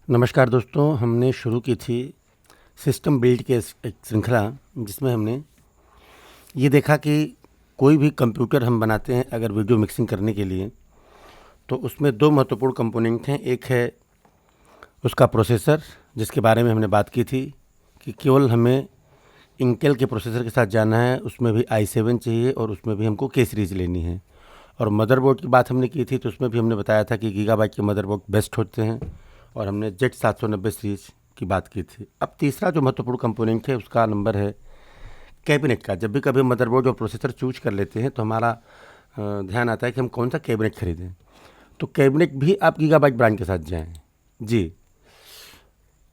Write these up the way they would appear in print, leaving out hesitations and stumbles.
नमस्कार दोस्तों, हमने शुरू की थी सिस्टम बिल्ड की एक श्रृंखला, जिसमें हमने ये देखा कि कोई भी कंप्यूटर हम बनाते हैं अगर वीडियो मिक्सिंग करने के लिए, तो उसमें दो महत्वपूर्ण कंपोनेंट हैं। एक है उसका प्रोसेसर, जिसके बारे में हमने बात की थी कि केवल हमें इंटेल के प्रोसेसर के साथ जाना है, उसमें भी i7 चाहिए और उसमें भी हमको के सीरीज़ लेनी है। और मदरबोर्ड की बात हमने की थी, तो उसमें भी हमने बताया था कि गीगाबाइट के मदरबोर्ड बेस्ट होते हैं और हमने Z790 सीरीज की बात की थी। अब तीसरा जो महत्वपूर्ण कंपोनेंट है उसका नंबर है कैबिनेट का। जब भी कभी मदरबोर्ड और प्रोसेसर चूज कर लेते हैं तो हमारा ध्यान आता है कि हम कौन सा कैबिनेट खरीदें। तो कैबिनेट भी आप गीगाबाइट ब्रांड के साथ जाएं। जी,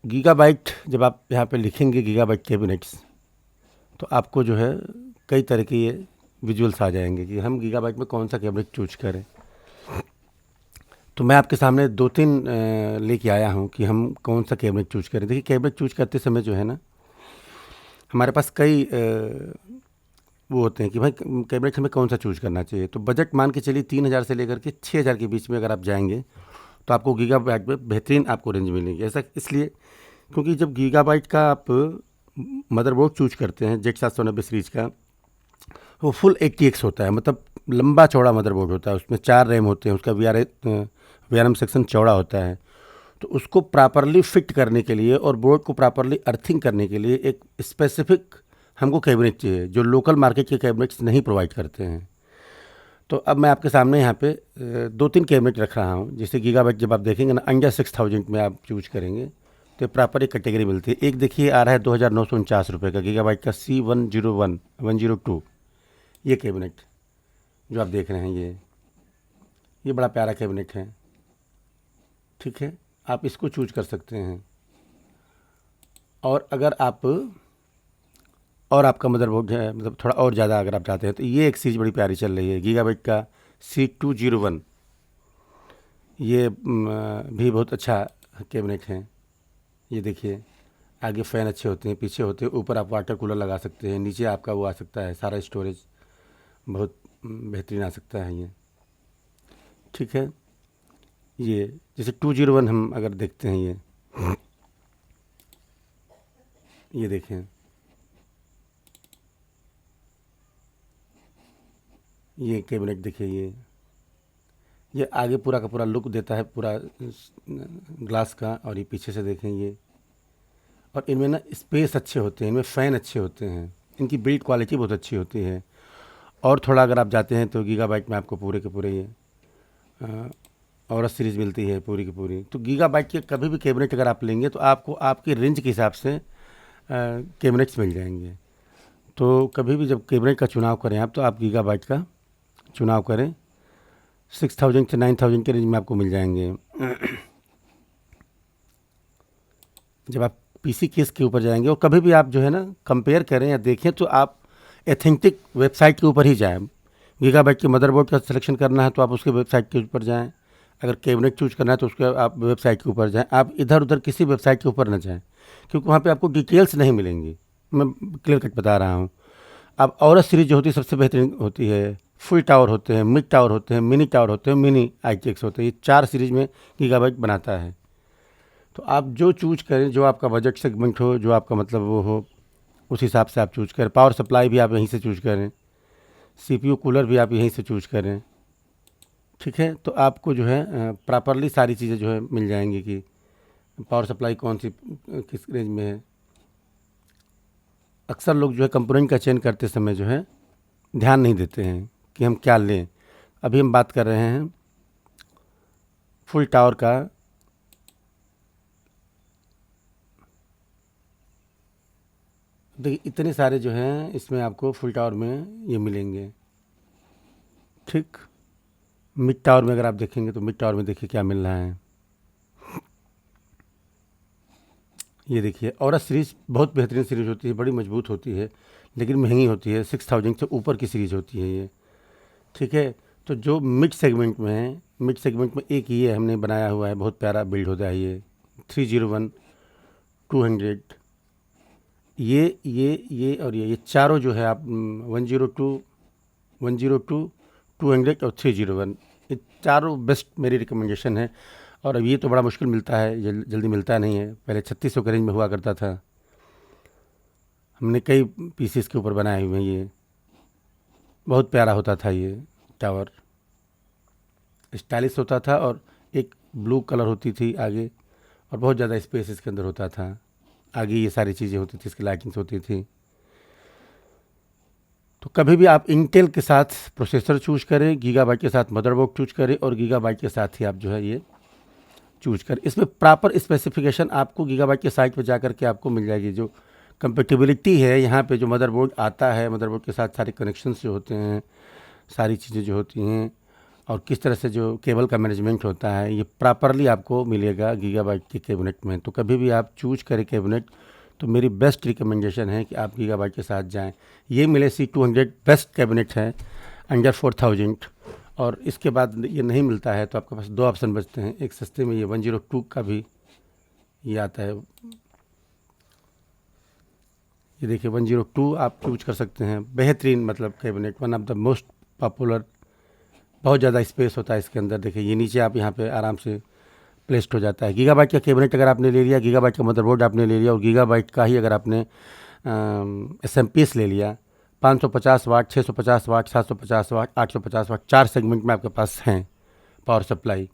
गीगाबाइट जब आप यहाँ पे लिखेंगे गीगाबाइट कैबिनेट्स, तो आपको जो है कई तरह के ये विजुअल्स आ जाएंगे कि हम गीगाबाइट में कौन सा कैबिनेट चूज करें। तो मैं आपके सामने दो तीन लेके आया हूँ कि हम कौन सा कैबिनेट चूज करें। देखिए, कैबिनेट चूज करते समय जो है ना, हमारे पास कई वो होते हैं कि भाई कैबिनेट हमें कौन सा चूज करना चाहिए। तो बजट मान के चलिए 3,000 से लेकर के 6,000 के बीच में अगर आप जाएंगे तो आपको गीगाबाइट में बेहतरीन आपको रेंज मिलेगी। ऐसा इसलिए क्योंकि जब गीगाबाइट का आप मदरबोर्ड चूज करते हैं Z790 सीरीज का, वो फुल 80X होता है, मतलब लंबा चौड़ा मदरबोर्ड होता है। उसमें 4 रैम होते हैं, उसका वी आर एम सेक्शन चौड़ा होता है। तो उसको प्रॉपरली फिट करने के लिए और बोर्ड को प्रॉपरली अर्थिंग करने के लिए एक स्पेसिफिक हमको कैबिनेट चाहिए, जो लोकल मार्केट के कैबिनेट्स नहीं प्रोवाइड करते हैं। तो अब मैं आपके सामने यहाँ पे दो तीन कैबिनेट रख रहा हूँ। जैसे गीगाबाइट जब आप देखेंगे ना, अंडर 6,000 में आप चूज करेंगे तो प्रॉपर एक कैटेगरी मिलती है। एक देखिए आ रहा है 2,949 रुपये का गीगाबाइट का C101 ये कैबिनेट जो आप देख रहे हैं, ये बड़ा प्यारा कैबिनेट है। ठीक है, आप इसको चूज कर सकते हैं। और अगर आप और आपका मदरबोर्ड है, मतलब थोड़ा और ज़्यादा अगर आप चाहते हैं, तो ये एक सीरीज बड़ी प्यारी चल रही है गीगाबाइट का C201। ये भी बहुत अच्छा कैबिनेट है। ये देखिए, आगे फ़ैन अच्छे होते हैं, पीछे होते हैं, ऊपर आप वाटर कूलर लगा सकते हैं, नीचे आपका वो आ सकता है, सारा स्टोरेज बहुत बेहतरीन आ सकता है ये। ठीक है, ये जैसे 201 हम अगर देखते हैं, ये देखें, ये कैबिनेट देखिए, ये आगे पूरा का पूरा लुक देता है पूरा ग्लास का। और ये पीछे से देखें ये, और इनमें ना स्पेस अच्छे होते हैं, इनमें फ़ैन अच्छे होते हैं, इनकी बिल्ड क्वालिटी बहुत अच्छी होती है। और थोड़ा अगर आप जाते हैं तो गीगाबाइट में आपको पूरे के पूरे ये और सीरीज़ मिलती है पूरी की पूरी। तो गीगाबाइट के कभी भी कैबिनेट अगर आप लेंगे तो आपको आपकी रेंज के हिसाब से कैबिनेट्स मिल जाएंगे। तो कभी भी जब कैबिनेट का चुनाव करें आप, तो आप गीगाबाइट का चुनाव करें। 6,000 से 9,000 के रेंज में आपको मिल जाएंगे। जब आप पीसी केस के ऊपर जाएंगे, और कभी भी आप जो है ना कंपेयर करें या देखें, तो आप एथेंटिक वेबसाइट के ऊपर ही जाएं। गीगाबाइट के मदरबोर्ड का सिलेक्शन करना है तो आप उसके वेबसाइट के ऊपर जाएं। अगर कैबिनेट चूज करना है तो उसके आप वेबसाइट के ऊपर जाएं। आप इधर उधर किसी वेबसाइट के ऊपर ना जाएं, क्योंकि वहाँ पे आपको डिटेल्स नहीं मिलेंगी। मैं क्लियर कट बता रहा हूँ। अब औरत सीरीज जो होती है सबसे बेहतरीन होती है। फुल टावर होते हैं, मिड टावर होते हैं, मिनी टावर होते हैं, मिनी ITX होते हैं। ये 4 सीरीज में गीगाबाइट बनाता है। तो आप जो चूज करें, जो आपका बजट सेगमेंट हो, जो आपका मतलब वो हो, उस हिसाब से आप चूज करें। पावर सप्लाई भी आप यहीं से चूज करें, CPU कूलर भी आप यहीं से चूज करें। ठीक है, तो आपको जो है प्रॉपरली सारी चीज़ें जो है मिल जाएंगी कि पावर सप्लाई कौन सी किस रेंज में है। अक्सर लोग जो है कंपोनेंट का चयन करते समय जो है ध्यान नहीं देते हैं कि हम क्या लें। अभी हम बात कर रहे हैं फुल टावर का। देखिए, इतने सारे जो हैं इसमें आपको फुल टावर में ये मिलेंगे। ठीक, मिड टावर में अगर आप देखेंगे तो मिड टावर में देखिए क्या मिल रहा है। ये देखिए, औरत सीरीज़ बहुत बेहतरीन सीरीज़ होती है, बड़ी मजबूत होती है, लेकिन महंगी होती है। 6,000 से ऊपर की सीरीज़ होती है ये। ठीक है, तो जो मिड सेगमेंट में है, मिड सेगमेंट में एक ये हमने बनाया हुआ है, बहुत प्यारा बिल्ड होता है ये 301 200। ये और ये चारों जो है आप 102 102 200 और 301, ये चारों बेस्ट मेरी रिकमेंडेशन है। और अब ये तो बड़ा मुश्किल मिलता है, जल्दी मिलता नहीं है। पहले 3600 के रेंज में हुआ करता था। हमने कई पीसीस के ऊपर बनाए हुए हैं। ये बहुत प्यारा होता था ये टावर, स्टाइलिश होता था और एक ब्लू कलर होती थी आगे, और बहुत ज़्यादा स्पेस इसके अंदर होता था। आगे ये सारी चीज़ें होती थी, इसकी लाइटिंग्स होती थी। तो कभी भी आप इंटेल के साथ प्रोसेसर चूज करें, गीगाबाइट के साथ मदरबोर्ड चूज करें, और गीगाबाइट के साथ ही आप जो है ये चूज करें। इसमें प्रॉपर स्पेसिफिकेशन आपको गीगाबाइट के साइट पर जा कर के आपको मिल जाएगी। जो कंपेटिबिलिटी है यहाँ पे, जो मदरबोर्ड आता है, मदरबोर्ड के साथ सारे कनेक्शंस जो होते हैं, सारी चीज़ें जो होती हैं, और किस तरह से जो केबल का मैनेजमेंट होता है, ये प्रॉपरली आपको मिलेगा गीगाबाइट के कैबिनेट में। तो कभी भी आप चूज करें कैबिनेट, तो मेरी बेस्ट रिकमेंडेशन है कि आप गीगाबाइट के साथ जाएं। ये मिले C200 बेस्ट कैबिनेट है अंडर 4000, और इसके बाद ये नहीं मिलता है तो आपके पास दो ऑप्शन बचते हैं। एक सस्ते में ये 102 का भी ये आता है, ये देखिए 102 आप चूज कर सकते हैं। बेहतरीन मतलब cabinet, one of the most popular. बहुत ज़्यादा स्पेस होता है इसके अंदर। देखिए ये नीचे आप यहाँ पे आराम से प्लेस्ड हो जाता है। गीगाबाइट का कैबिनेट अगर आपने ले लिया, गीगाबाइट का मदरबोर्ड आपने ले लिया, और गीगाबाइट का ही अगर आपने SMP ले लिया, 550 वाट, 650 वाट, 750 वाट, 850 वाट, 4 सेगमेंट में आपके पास हैं पावर सप्लाई,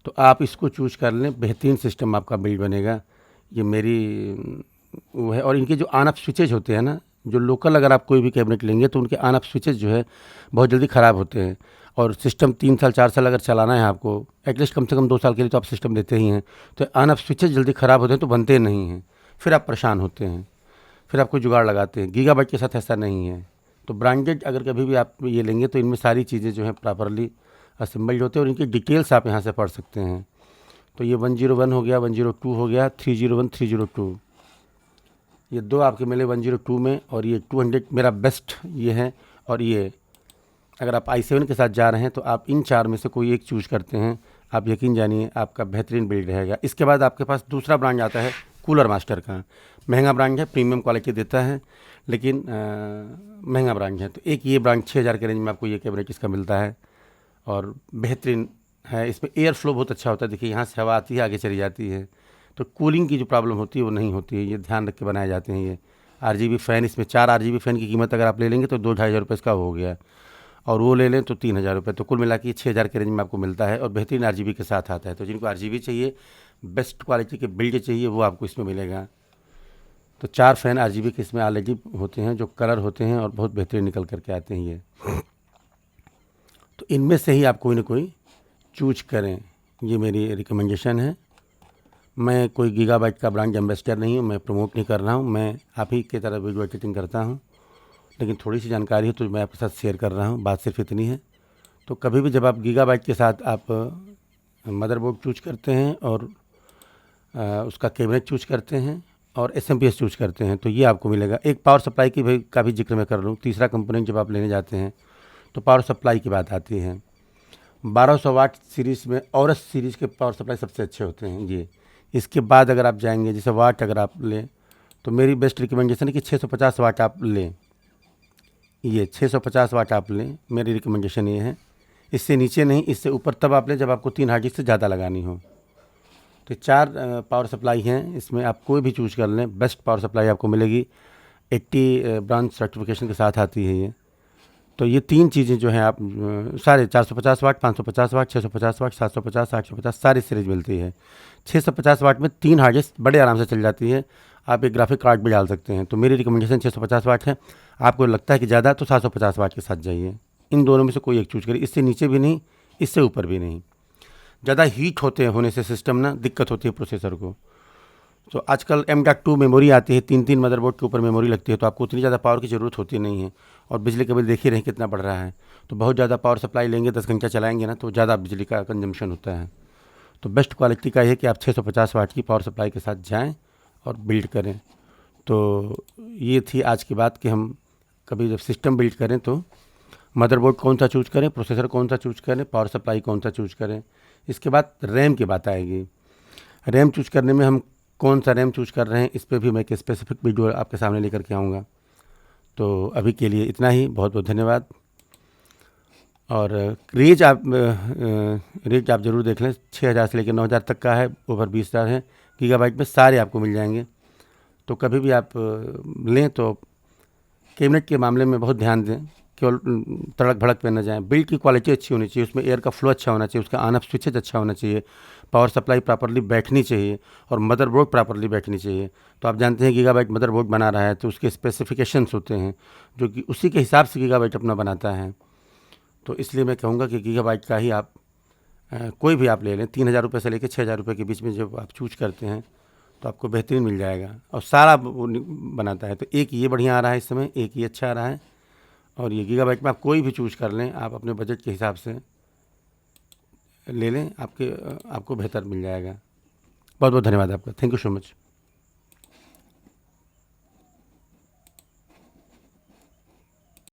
तो आप इसको चूज कर लें। बेहतरीन सिस्टम आपका बिल्ड बनेगा। ये मेरी वो है। और इनके जो ऑन ऑफ स्विचेज होते हैं ना, जो लोकल अगर आप कोई भी कैबिनेट लेंगे तो उनके ऑन ऑफ स्विचेज जो है बहुत जल्दी ख़राब होते हैं। और सिस्टम 3 साल 4 साल अगर चलाना है आपको, एटलीस्ट कम से कम 2 साल के लिए तो आप सिस्टम लेते ही हैं, तो ऑन ऑफ स्विचेज जल्दी ख़राब होते हैं तो बनते नहीं हैं, फिर आप परेशान होते हैं, फिर आपको जुगाड़ लगाते हैं। गीगाबाइट के साथ ऐसा नहीं है। तो ब्रांडेड अगर कभी भी आप ये लेंगे तो इनमें सारी चीज़ें जो हैं प्रॉपरली असेंबल्ड होते हैं, और इनकी डिटेल्स आप यहाँ से पढ़ सकते हैं। तो ये 101 हो गया, 102 हो गया, 301, 302, ये दो आपके मिले 102 में, और ये 200 मेरा बेस्ट ये है। और ये अगर आप i7 के साथ जा रहे हैं तो आप इन 4 में से कोई एक चूज करते हैं, आप यकीन जानिए आपका बेहतरीन बिल्ड रहेगा। इसके बाद आपके पास दूसरा ब्रांड आता है कूलर मास्टर का। महंगा ब्रांड है, प्रीमियम क्वालिटी देता है, लेकिन महंगा ब्रांड है। तो एक ये ब्रांड 6000 के रेंज में आपको ये कैबिनेट इसका मिलता है, और बेहतरीन है। इसमें एयर फ्लो बहुत अच्छा होता है। देखिए यहाँ से हवा आती है, आगे चली जाती है, तो कूलिंग की जो प्रॉब्लम होती है वो नहीं होती है। ये ध्यान रख के बनाए जाते हैं। ये RGB फ़ैन, इसमें 4 RGB फ़ैन की कीमत अगर आप ले लेंगे तो 2-2.5 हज़ार रुपये इसका हो गया, और वो ले लें तो 3000 रुपये। तो कुल मिला के 6000 के रेंज में आपको मिलता है, और बेहतरीन RGB के साथ आता है। तो जिनको RGB चाहिए, बेस्ट क्वालिटी के बिल्ड चाहिए, वो आपको इसमें मिलेगा। तो 4 फ़ैन RGB के इसमें ऑलरेडी होते हैं, जो कलर होते हैं और बहुत बेहतरीन निकल करके आते हैं ये। तो इनमें से ही आप कोई ना कोई चूज करें, ये मेरी रिकमेंडेशन है। मैं कोई गीगाबाइट का ब्रांड एम्बेसडर नहीं हूँ, मैं प्रमोट नहीं कर रहा हूँ, मैं आप ही की तरह वीडियो एडिटिंग करता हूँ, लेकिन थोड़ी सी जानकारी है तो मैं आपके साथ शेयर कर रहा हूँ। बात सिर्फ इतनी है। तो कभी भी जब आप गीगाबाइट के साथ आप मदरबोर्ड चूज करते हैं, और उसका कैबिनेट चूज करते हैं, और SMPS चूज करते हैं, तो ये आपको मिलेगा। एक पावर सप्लाई की का भी जिक्र मैं कर लूँ। तीसरा कंपोनेंट जब आप लेने जाते हैं तो पावर सप्लाई की बात आती है। 1200 वाट सीरीज़ में औरस सीरीज़ के पावर सप्लाई सबसे अच्छे होते हैं ये। इसके बाद अगर आप जाएंगे, जैसे वाट अगर आप लें, तो मेरी बेस्ट रिकमेंडेशन है कि 650 वाट आप लें। ये 650 वाट आप लें, मेरी रिकमेंडेशन ये है। इससे नीचे नहीं, इससे ऊपर तब आप लें जब आपको 3 हार्ड डिस्क से ज़्यादा लगानी हो। तो 4 पावर सप्लाई हैं, इसमें आप कोई भी चूज़ कर लें, बेस्ट पावर सप्लाई आपको मिलेगी। 80 ब्रांच सर्टिफिकेशन के साथ आती है ये। तो ये 3 चीज़ें जो हैं आप सारे 450 वाट, 550 वाट, 650 वाट, 750, 850 सारी सीरीज मिलती है। 650 वाट में 3 हार्ड डिस्क बड़े आराम से चल जाती है। आप एक ग्राफिक कार्ड भी डाल सकते हैं। तो मेरी रिकमेंडेशन 650 वाट है। आपको लगता है कि ज़्यादा, तो 750 वाट के साथ जाइए। इन दोनों में से कोई एक चूज करिए, इससे नीचे भी नहीं, इससे ऊपर भी नहीं। ज़्यादा हीट होने से सिस्टम ना दिक्कत होती है प्रोसेसर को। तो आजकल M.2 मेमोरी आती है, 3-3 मदरबोर्ड के ऊपर मेमोरी लगती है, तो आपको उतनी ज़्यादा पावर की ज़रूरत होती नहीं है। और बिजली का बिल देख ही रहे कितना बढ़ रहा है। तो बहुत ज़्यादा पावर सप्लाई लेंगे, 10 घंटा चलाएंगे ना, तो ज़्यादा बिजली का कंजम्पशन होता है। तो बेस्ट क्वालिटी का है कि आप 650 वाट की पावर सप्लाई के साथ जाएँ और बिल्ड करें। तो ये थी आज की बात कि हम कभी जब सिस्टम बिल्ड करें तो मदरबोर्ड कौन सा चूज़ करें, प्रोसेसर कौन सा चूज़ करें, पावर सप्लाई कौन सा चूज़ करें। इसके बाद रैम की बात आएगी। रैम चूज़ करने में हम कौन सा रैम चूज़ कर रहे हैं, इस पर भी मैं एक स्पेसिफिक वीडियो आपके सामने लेकर के आऊँगा। तो अभी के लिए इतना ही। बहुत बहुत धन्यवाद। और रेंज आप ज़रूर देख लें, 6,000 से लेकर 9,000 तक का है, ओवर 20,000 है गीगाबाइट में, सारे आपको मिल जाएंगे। तो कभी भी आप लें तो कैबिनेट के मामले में बहुत ध्यान दें, केवल तड़क भड़क पे न जाएं। बिल्ड की क्वालिटी अच्छी होनी चाहिए, उसमें एयर का फ्लो अच्छा होना चाहिए, उसका ऑन ऑफ स्विचेज अच्छा होना चाहिए, पावर सप्लाई प्रॉपरली बैठनी चाहिए और मदरबोर्ड प्रॉपरली बैठनी चाहिए। तो आप जानते हैं गीगाबाइट मदरबोर्ड बना रहा है तो उसके स्पेसिफिकेशंस होते हैं जो कि उसी के हिसाब से गीगाबाइट अपना बनाता है। तो इसलिए मैं कहूँगा कि गीगाबाइट का ही आप कोई भी आप ले लें, 3,000 रुपये से लेकर 6,000 रुपये के बीच में जब आप चूज करते हैं तो आपको बेहतरीन मिल जाएगा और सारा वो बनाता है। तो एक ये बढ़िया आ रहा है इस समय, एक ये अच्छा आ रहा है, और ये गीगाबाइट में आप कोई भी चूज कर लें, आप अपने बजट के हिसाब से ले लें, आपको बेहतर मिल जाएगा। बहुत बहुत धन्यवाद आपका, थैंक यू सो मच।